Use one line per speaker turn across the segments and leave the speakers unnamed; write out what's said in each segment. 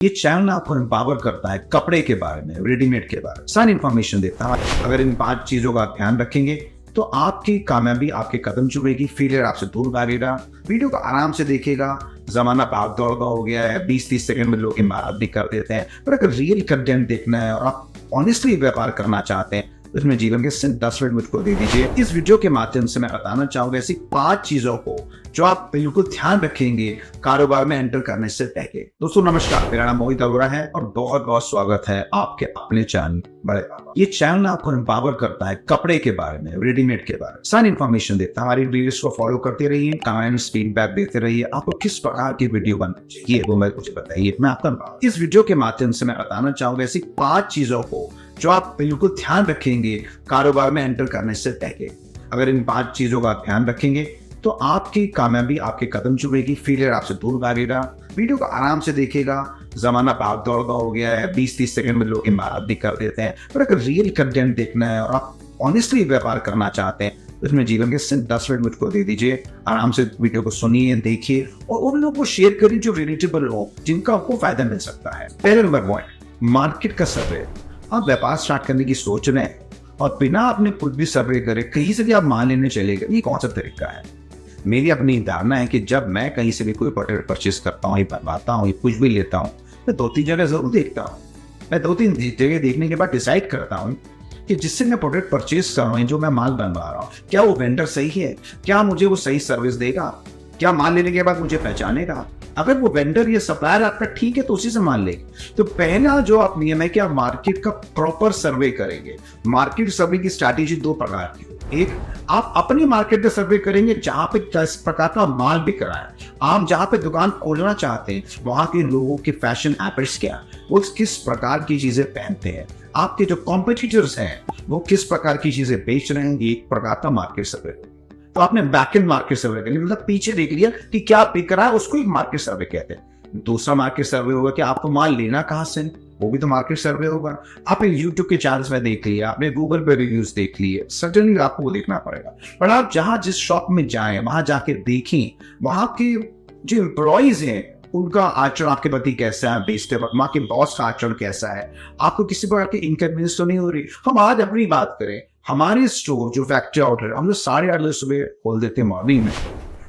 ये चैनल आपको एम्पावर करता है कपड़े के बारे में, रेडीमेड के बारे में सारी इंफॉर्मेशन देता है। अगर इन 5 चीजों का ध्यान रखेंगे तो आपकी कामयाबी आपके कदम चुमेगी, फेलियर आपसे दूर भागेगा। वीडियो को आराम से देखेगा। जमाना भाग दौड़ का हो गया है, 20-30 सेकंड में लोग इमारत भी कर देते हैं। पर अगर रियल कंटेंट देखना है और आप ऑनेस्टली व्यापार करना चाहते हैं तो इसमें जीवन के सिर्फ 10 मिनट मुझको दे दीजिए। इस वीडियो के माध्यम से मैं बताना चाहूंगा ऐसी 5 चीजों को जो आप बिल्कुल ध्यान रखेंगे कारोबार में एंटर करने से पहले। दोस्तों नमस्कार, मेरा नाम मोहित अरोड़ा है और बहुत बहुत स्वागत है आपके अपने चैनल बड़े पापा। ये चैनल आपको एम्पावर करता है कपड़े के बारे में, रेडीमेड के बारे में सारी इंफॉर्मेशन देता है। हमारी वीडियोस को फॉलो करते रहिए, कमेंट्स फीडबैक देते रहिए। आपको किस प्रकार की वीडियो बननी चाहिए वो मुझे बताइए, मैं आपका इस वीडियो के माध्यम से मैं बताना चाहूंगा ऐसी 5 चीजों को जो आप बिल्कुल ध्यान रखेंगे कारोबार में एंटर करने से पहले। अगर इन 5 चीजों का ध्यान रखेंगे तो आपकी कामयाबी आपके कदम चुमेगी, फेलियर आपसे दूर भागेगा। वीडियो को आराम से देखेगा। जमाना भाग दौड़ का हो गया है, 20-30 सेकंड में लोग इमारत भी कर देते हैं। पर अगर रियल कंटेंट देखना है और आप ऑनेस्टली व्यापार करना चाहते हैं तो इसमें जीवन के सिर्फ 10 मिनट मुझको दे दीजिए। आराम से वीडियो को सुनिए, देखिए और उन लोगों को शेयर करिए जो रिलेटेबल हो, जिनका आपको फायदा मिल सकता है। पहले नंबर पॉइंट, मार्केट का सर्वे। आप व्यापार स्टार्ट करने की सोच रहे हैं और बिना अपने खुद भी सर्वे करे कहीं से भी आप मान लेने चले गए, ये कौन सा तरीका है? मेरी अपनी धारणा है कि जब मैं कहीं से भी कोई प्रोडक्ट परचेस करता हूँ, बनवाता हूँ, कुछ भी लेता हूँ, मैं 2-3 जगह जरूर देखता हूँ। मैं 2-3 जगह देखने के बाद डिसाइड करता हूँ कि जिससे मैं प्रोडक्ट परचेस कर रहा हूँ, जो मैं माल बनवा रहा हूँ, क्या वो वेंडर सही है, क्या मुझे वो सही सर्विस देगा, क्या माल लेने के बाद मुझे पहचानेगा। अगर वो वेंडर या सप्लायर आपका ठीक है तो उसी से मान लेंगे। तो पहला जो आप नियम है कि आप मार्केट का प्रॉपर सर्वे करेंगे। मार्केट सर्वे की स्ट्रैटेजी 2 प्रकार की। एक, आप अपनी मार्केट का सर्वे करेंगे जहां पे किस प्रकार का माल बिक रहा है। आप जहां पे दुकान खोलना चाहते हैं वहां के लोगों के फैशन हैबिट्स क्या, वो किस प्रकार की चीजें पहनते हैं, आपके जो कॉम्पिटिटर्स हैं वो किस प्रकार की चीजें बेच रहे हैं। एक प्रकार का मार्केट सर्वे। तो आपने बैकएंड मार्केट सर्वे कर लिया, मतलब पीछे देख लिया कि क्या बिक रहा है, उसको एक मार्केट सर्वे कहते हैं। दूसरा मार्केट सर्वे होगा कि आपको माल लेना कहां से, वो भी तो मार्केट सर्वे होगा। आपने यूट्यूब के चैनल्स में देख लिया, आपने गूगल पे रिव्यूज देख लिए, सर्टेनली आपको वो देखना पड़ेगा। पर आप जहां जिस शॉप में जाएं वहां जाके देखें वहां के जो एम्प्लॉइज हैं उनका आचरण आपके प्रति कैसा है, बेचते वक्त वहां के बॉस का आचरण कैसा है, आपको किसी प्रकार की इनकन्वीनियंस तो नहीं हो रही। हम आज अपनी बात करें, हमारे स्टोर जो फैक्ट्री आउटलेट हम लोग 8:30 बजे सुबह खोल देते हैं मॉर्निंग में,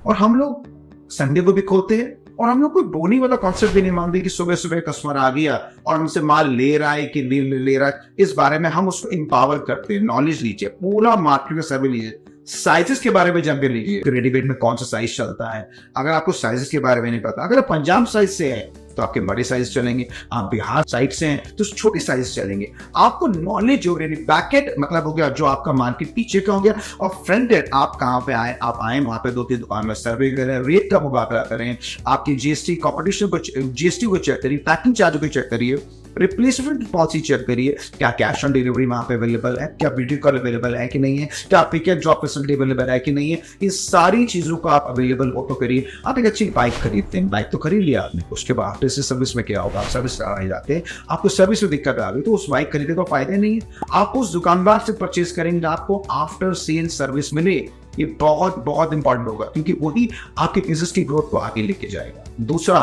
और हम लोग संडे को भी खोलते हैं। और हम लोग कोई बोनी वाला कॉन्सेप्ट भी नहीं मानते कि सुबह सुबह कस्टमर आ गया और हमसे माल ले रहा है कि नहीं ले रहा है। इस बारे में हम उसको एम्पावर करते हैं। नॉलेज लीजिए, पूरा मार्केट का सर्वे लीजिए, साइजेस के बारे में जानकारी लीजिए, रेडीमेड में कौन सा साइज चलता है। अगर आपको साइजेस के बारे में नहीं पता, अगर आप पंजाब साइज से है तो आपके बड़े साइज चलेंगे, आप बिहार साइड से हैं तो छोटे साइज चलेंगे। आपको नॉलेज हो गई, बैकएंड मतलब हो गया जो आपका मार्केट पीछे का हो गया, और फ्रंट एंड आप कहां पे आए, आप आए वहां पे 2-3 दुकान में सर्वे करें, रेट का मुकाबला करें, आपकी जीएसटी कॉम्पिटिशन को, जीएसटी को चेक करिए, पैकिंग चार्ज को चेक करिए, रिप्लेसमेंट पॉलिसी चेक करिए, क्या कैश ऑन डिलीवरी वहां पे अवेलेबल है, क्या वीडियो कॉल अवेलेबल है कि नहीं है, क्या pick and drop facility available है कि नहीं है। इस सारी चीजों को आप अवेलेबल हो तो करिए। आप एक अच्छी बाइक खरीदते हैं, बाइक तो खरीद लिया आपने, उसके बाद आफ्टर से सर्विस में क्या होगा, आप सर्विस कराने जाते हैं, आपको सर्विस में दिक्कत आ गई तो उस बाइक खरीदने का फायदा नहीं है। आप उस दुकानदार से परचेज करेंगे, आपको आफ्टर सेल सर्विस मिले। ये बहुत बहुत इंपॉर्टेंट होगा क्योंकि वही आपके बिजनेस की ग्रोथ को आगे लेके जाएगा। दूसरा,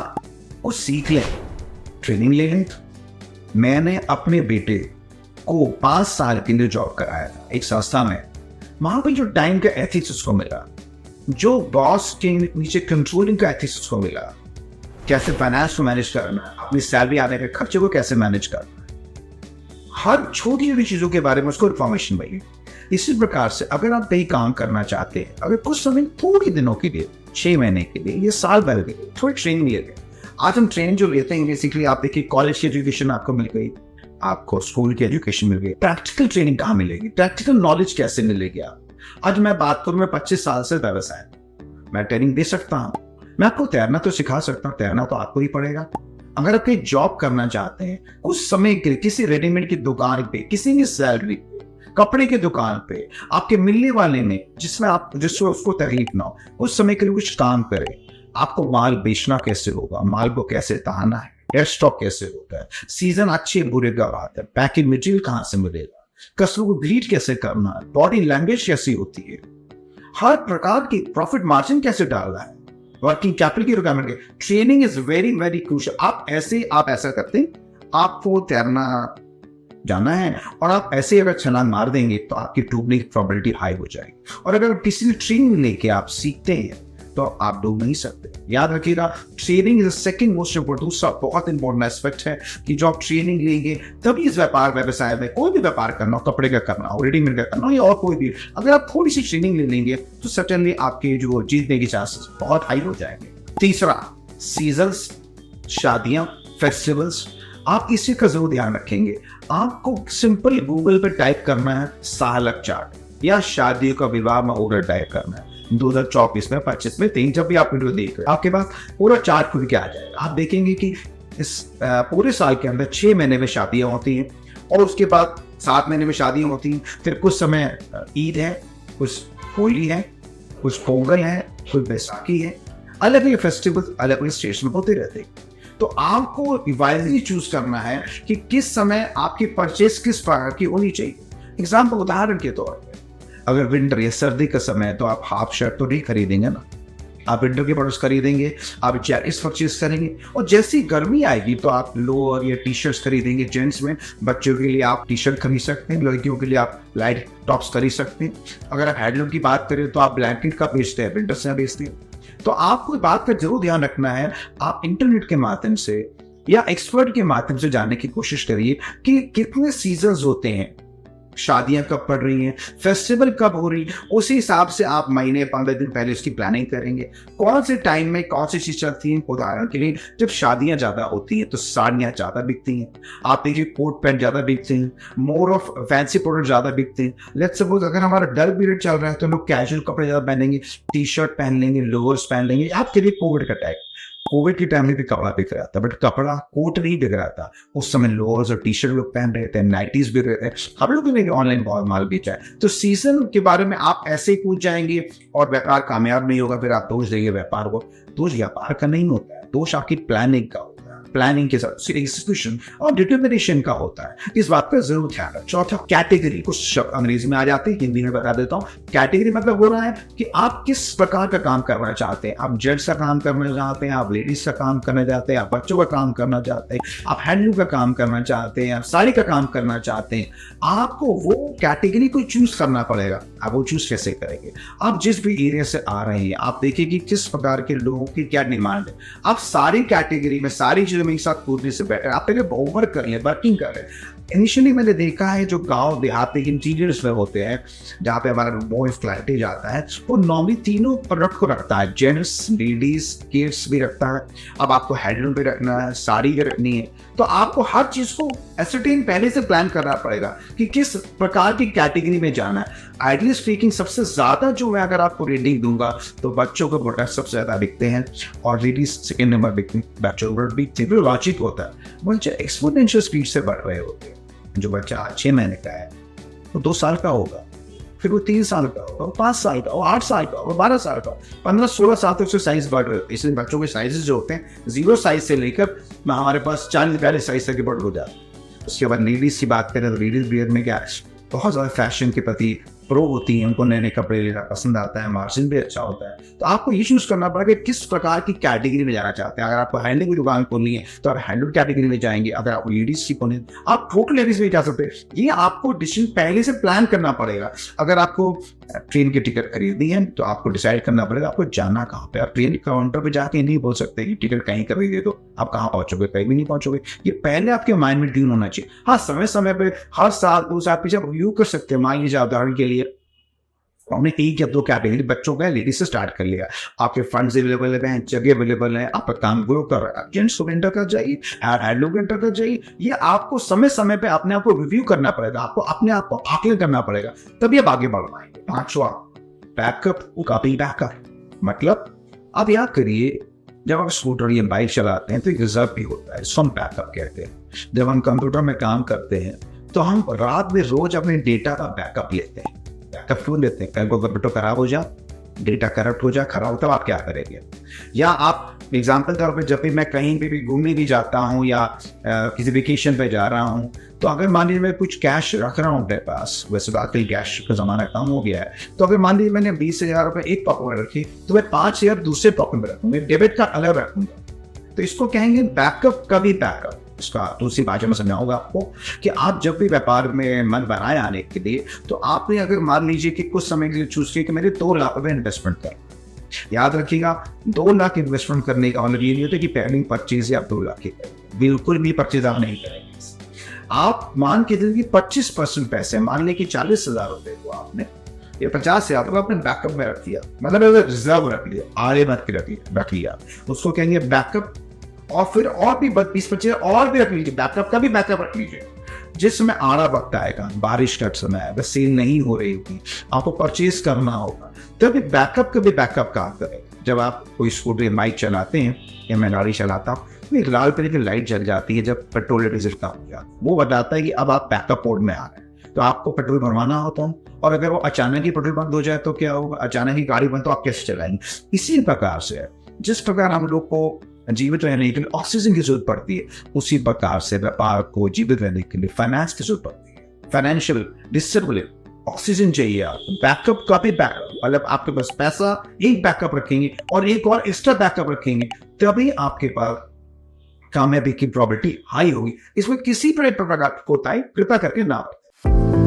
वो सीख लें, ट्रेनिंग ले लें। मैंने अपने बेटे को 5 साल के लिए जॉब कराया था एक संस्था में। वहां पर जो टाइम का एथिक्स उसको मिला, जो बॉस के नीचे कंट्रोलिंग का एथिक्स उसको मिला, कैसे फाइनेंस को मैनेज करना है, अपनी सैलरी आने के खर्चे को कैसे मैनेज करना है, हर छोटी छोटी चीजों के बारे में उसको इन्फॉर्मेशन मिली। इसी प्रकार से अगर आप कहीं काम करना चाहते हैं, अगर कुछ समय थोड़े दिनों के लिए, 6 महीने के लिए, ये साल भर के लिए थोड़ी ट्रेनिंग लेते हैं। आज हम ट्रेनिंग जो लेते हैं बेसिकली आप देखिए, कॉलेज की एजुकेशन आपको मिल गई, आपको स्कूल की एजुकेशन मिल गई, प्रैक्टिकल ट्रेनिंग कहाँ मिलेगी, प्रैक्टिकल नॉलेज कैसे मिलेगी। आज मैं बात करूं, मैं 25 साल से व्यवसाय, मैं ट्रेनिंग दे सकता हूं, मैं आपको तैरना तो सिखा सकता हूं, तैरना तो आपको ही पड़ेगा। अगर आप कहीं जॉब करना चाहते हैं कुछ समय के लिए, किसी रेडीमेड की दुकान पे, किसी की सैलरी पे, कपड़े की दुकान पे, आपके मिलने वाले में जिसमें आप जिससे उसको तकलीफ ना हो, उस समय के लिए कुछ काम करें। आपको माल बेचना कैसे होगा, माल को कैसे ताना है, एयर स्टॉक कैसे होता है, सीजन अच्छे बुरे का बात है, पैकिंग मटेरियल कहां से मिलेगा, कस्टमर को ग्रीट कैसे करना है, बॉडी लैंग्वेज कैसी होती है, हर प्रकार की प्रॉफिट मार्जिन कैसे डालना है, वर्किंग कैपिटल की रिक्वायरमेंट है। Training is very very crucial. आप ऐसा करते हैं, आपको तैरना जाना है और आप ऐसे अगर छलांग मार देंगे तो आपकी डूबने की प्रोबेबिलिटी हाई हो जाएगी। और अगर किसी ट्रेनिंग लेके आप सीखते हैं तो आप डूब नहीं सकते। याद रखिएगा, training is second most important. दूसरा बहुत इंपॉर्टेंट एस्पेक्ट है कि जो आप ट्रेनिंग लेंगे तभी इस व्यापार व्यवसाय में, कोई भी व्यापार करना हो, कपड़े का करना हो, रेडीमेड का करना हो या और कोई भी, अगर आप थोड़ी सी ट्रेनिंग ले लेंगे तो सर्टेनली आपके जो जीतने के चांसेस बहुत हाई हो जाएंगे। तीसरा, सीजन्स, शादियां, फेस्टिवल्स, आप इसी का जरूर ध्यान रखेंगे। आपको सिंपल गूगल पे टाइप करना है सालक चार्ट या शादियों का विवाह में ऑर्डर टाइप करना है 2024 में, 25 में, 3, जब भी आप वीडियो देख रहे हैं आपके पास पूरा चार्ट खुल के आ जाएगा। आप देखेंगे कि इस पूरे साल के अंदर 6 महीने में शादियां होती हैं और उसके बाद 7 महीने में शादियां होती हैं। फिर कुछ समय ईद है, कुछ होली है, कुछ पोंगल है, कुछ बैसाखी है। अलग अलग फेस्टिवल अलग अलग स्टेट्स में होते रहते हैं। तो आपको वाइजली चूज करना है कि किस समय आपकी परचेस किस प्रकार की होनी चाहिए। एग्जाम्पल, उदाहरण के तौर पे, अगर विंटर या सर्दी का समय है तो आप हाफ शर्ट तो नहीं खरीदेंगे ना, आप विंटर के प्रोडक्ट्स खरीदेंगे, आप जैकेट्स परचेज करेंगे। और जैसी गर्मी आएगी तो आप लोअर या टी शर्ट्स खरीदेंगे। जेंट्स में, बच्चों के लिए आप टी शर्ट खरीद सकते हैं, लड़कियों के लिए आप लाइट टॉप्स खरीद सकते हैं। अगर आप हैंडलूम की बात करें तो आप ब्लैंकेट का बेचते हैं, विंटर से बेचते हैं। तो आपको इस बात का जरूर ध्यान रखना है, आप इंटरनेट के माध्यम से या एक्सपर्ट के माध्यम से जानने की कोशिश करिए कि कितने सीजन्स होते हैं, शादियां कब पड़ रही हैं, फेस्टिवल कब हो रही है। उसी हिसाब से आप महीने 15 दिन पहले उसकी प्लानिंग करेंगे, कौन से टाइम में कौन सी चीज चलती है। उदाहरण के लिए, जब शादियां ज्यादा होती हैं तो साड़ियां ज्यादा बिकती हैं। आप देखिए, कोट पैंट ज्यादा बिकते हैं, मोर ऑफ फैंसी प्रोडक्ट ज्यादा बिकते हैं। लेट्स सपोज अगर हमारा डल पीरियड चल रहा है तो लोग कैजुअल कपड़े ज्यादा पहनेंगे, टी शर्ट पहन लेंगे, लोअर्स पहन लेंगे। आपके लिए कोविड का टाइम, कोविड के टाइम में भी कपड़ा बिक रहा था, बट कपड़ा कोट नहीं बिक रहा था उस समय। लोअर्स और टी शर्ट लोग पहन रहे थे, नाइटीज बिक रहे थे। हम लोग ने ऑनलाइन बहुत माल बेचा है। तो सीजन के बारे में आप ऐसे ही पूछ जाएंगे और व्यापार कामयाब नहीं होगा, फिर आप दोष देंगे व्यापार को। दोष व्यापार का नहीं होता है, दोष आपकी प्लानिंग का होता है। प्लानिंग के साथ एग्जीक्यूशन और डिटर्मिनेशन का होता है। इस बात पर जरूर ध्यान रखें। चौथा, कैटेगरी। कुछ शब्द अंग्रेजी में आ जाते हैं, हिंदी में बता देता हूँ। कैटेगरी मतलब हो रहा है कि आप किस प्रकार का काम करना चाहते हैं। आप जेंट्स का काम करना चाहते हैं, आप लेडीज का काम करना चाहते हैं, आप बच्चों का काम करना चाहते हैं, आप हैंडलूम का काम करना चाहते हैं, आप साड़ी का काम करना चाहते हैं। आपको वो कैटेगरी को चूज करना पड़ेगा। आप वो चूज कैसे करेंगे? आप जिस भी एरिया से आ रहे हैं, आप देखिए कि किस प्रकार के लोगों की क्या डिमांड है। आप सारी कैटेगरी में सारी चीजों में एक साथ कूदने से बेटर आप पहले होमवर्क कर लें, वर्किंग कर लें। इनिशियली मैंने देखा है जो गांव देहात के इंटीरियर्स में होते हैं, जहाँ पे हमारा मोस्ट क्लाइंटेज आता है, वो नॉर्मली तीनों प्रोडक्ट को रखता है, जेंट्स, लेडीज, किड्स भी रखता है। अब आपको हैंडलूम भी रखना है, साड़ी भी रखनी है, तो आपको हर चीज को एसर्टेन पहले से प्लान करना पड़ेगा कि किस प्रकार की कैटेगरी में जाना है। आइडियली स्पीकिंग, सबसे ज्यादा जो मैं अगर आपको रेटिंग दूंगा तो बच्चों के प्रोडक्ट सबसे ज्यादा बिकते हैं और लेडीज सेकेंड नंबर बिकते हैं। बच्चों के बिकते हैं, लॉजिक होता है, बच्चे एक्सपोनेंशियल स्पीड से बढ़ रहे होते हैं। जो बच्चा 6 महीने का है वो 2 साल का होगा, फिर वो 3 साल का होगा, 5 साल का, 8 साल का, 12 साल का, 15-16 साल तक उसके साइज बढ़ रहे होते हैं। इसलिए बच्चों के साइजेस जो होते हैं 0 साइज से लेकर हमारे पास 40 साइज तक के बढ़ हो जाते हैं। उसके बाद लेडीज की बात करें तो लेडीज वियर में क्या बहुत ज़्यादा फैशन के प्रति प्रो होती हैं, उनको नए नए कपड़े लेना पसंद आता है, मार्जिन भी अच्छा होता है। तो आपको ये चूज करना पड़ेगा कि किस प्रकार की कैटेगरी में जाना चाहते हैं। अगर आपको हैंडलूम की दुकान खोलनी है तो आप हैंडलूम कैटेगरी में जाएंगे। अगर आप लेडीज की खोलनी है, आप टोटल लेडीज में जा सकते हैं। ये आपको डिसीजन पहले से प्लान करना पड़ेगा। अगर आपको ट्रेन की टिकट खरीदनी है तो आपको डिसाइड करना पड़ेगा आपको जाना कहाँ पे। आप ट्रेन काउंटर पे जाके नहीं बोल सकते कि टिकट कहीं खरीदे तो आप कहाँ पहुंचोगे, कहीं भी नहीं पहुंचोगे। ये पहले आपके माइंड में ट्यून होना चाहिए। हाँ, समय समय पे हर साल 2 साल पीछे रिव्यू कर सकते हैं। मान लीजिए उदाहरण के लिए हमने 1 या 2 कैटेगरी बच्चों का लेडीज से स्टार्ट कर लिया, आपके फंड्स अवेलेबल है, जगह अवेलेबल है, आपका काम ग्रो कर रहा है, जेंट्स को एंटर कर जाइए, हैंडलूम एंटर कर जाइए। ये आपको समय समय पे अपने आप को रिव्यू करना पड़ेगा, आपको अपने आप को आकलन करना पड़ेगा, तभी आप आगे बढ़ पाएंगे। 5वां, बैकअप कॉपी बैकअप। मतलब आप याद करिए, जब आप स्कूटर या बाइक चलाते हैं तो एक रिजर्व भी होता है, सम बैकअप कहते हैं। जब हम कंप्यूटर में काम करते हैं तो हम रात में रोज अपने डेटा का बैकअप लेते हैं। बैकअप क्यों लेते हैं? कल को कंप्यूटर खराब हो जाए डेटा करप्ट हो जाए, खराब हो, तब आप क्या करेंगे? या आप एग्जाम्पल तौर पे जब भी मैं कहीं पे भी घूमने भी जाता हूँ या किसी वेकेशन पे जा रहा हूँ, तो अगर मान लीजिए मैं कुछ कैश रख रहा हूँ अपने पास, वैसे तो आजकल कैश का ज़माना कम हो गया है, तो अगर मान लीजिए मैंने 20,000 रुपये एक पॉकेट में रखी, तो मैं 5,000 दूसरे पॉकेट में रखूँगा, डेबिट का अलग रखूँगा। तो इसको कहेंगे बैकअप का भी बैकअप। इसका दूसरी भाषा में समझाऊंगा आपको कि आप जब भी व्यापार में मन बनाए आने के लिए, तो आपने अगर मान लीजिए कि कुछ समय के लिए चूज किया कि मेरे 2 लाख रुपए इन्वेस्टमेंट कर, याद रखिएगा 2 लाख इन्वेस्टमेंट करने का मतलब ये नहीं होता कि पहली परचेज आप 2 लाख की करें, बिल्कुल भी परचेज आप नहीं करेंगे। आप मान के चलिए 25% पैसे, मान लें कि 40,000 रुपए को आपने ये 50,000 रुपये आपने बैकअप में रख दिया, मतलब रिजर्व रख लिया, आगे मत के रख लिया, उसको कहेंगे बैकअप। और फिर और भी 20-25 और भी रख लीजिए, बैकअप का भी बैकअप रख लीजिए। जिस समय आड़ा वक्त आएगा, बारिश का समय है, बस सेल नहीं हो रही होगी, आपको परचेज करना होगा, तभी बैकअप का भी बैकअप काम करेगा। जब आप कोई स्कूटर बाइक चलाते हैं या मैं गाड़ी चलाता हूँ, तो एक लाल कलर की लाइट जल जाती है जब पेट्रोल या डीजल कम हो जाता है, वो बताता है कि अब आप बैकअप मोड में आ रहे हैं, तो आपको पेट्रोल भरवाना होता है। और अगर वो अचानक ही पेट्रोल बंद हो जाए तो क्या होगा? अचानक ही गाड़ी बंद, तो आप कैसे चलाएंगे? इसी प्रकार से जिस प्रकार हम लोग को जीवित रहने के लिए ऑक्सीजन की जरूरत पड़ती है, उसी प्रकार से व्यापार को जीवित रहने के लिए फाइनेंस की जरूरत पड़ती है। फाइनेंशियल डिसिप्लिन, ऑक्सीजन चाहिए आपको, बैकअप का भी बैकअप, मतलब आपके पास पैसा एक बैकअप रखेंगे और एक और एक्स्ट्रा बैकअप रखेंगे, तभी आपके पास कामयाबी की प्रोबेबिलिटी हाई होगी। इसमें किसी प्रकार का कोताही कृपया करके ना हो।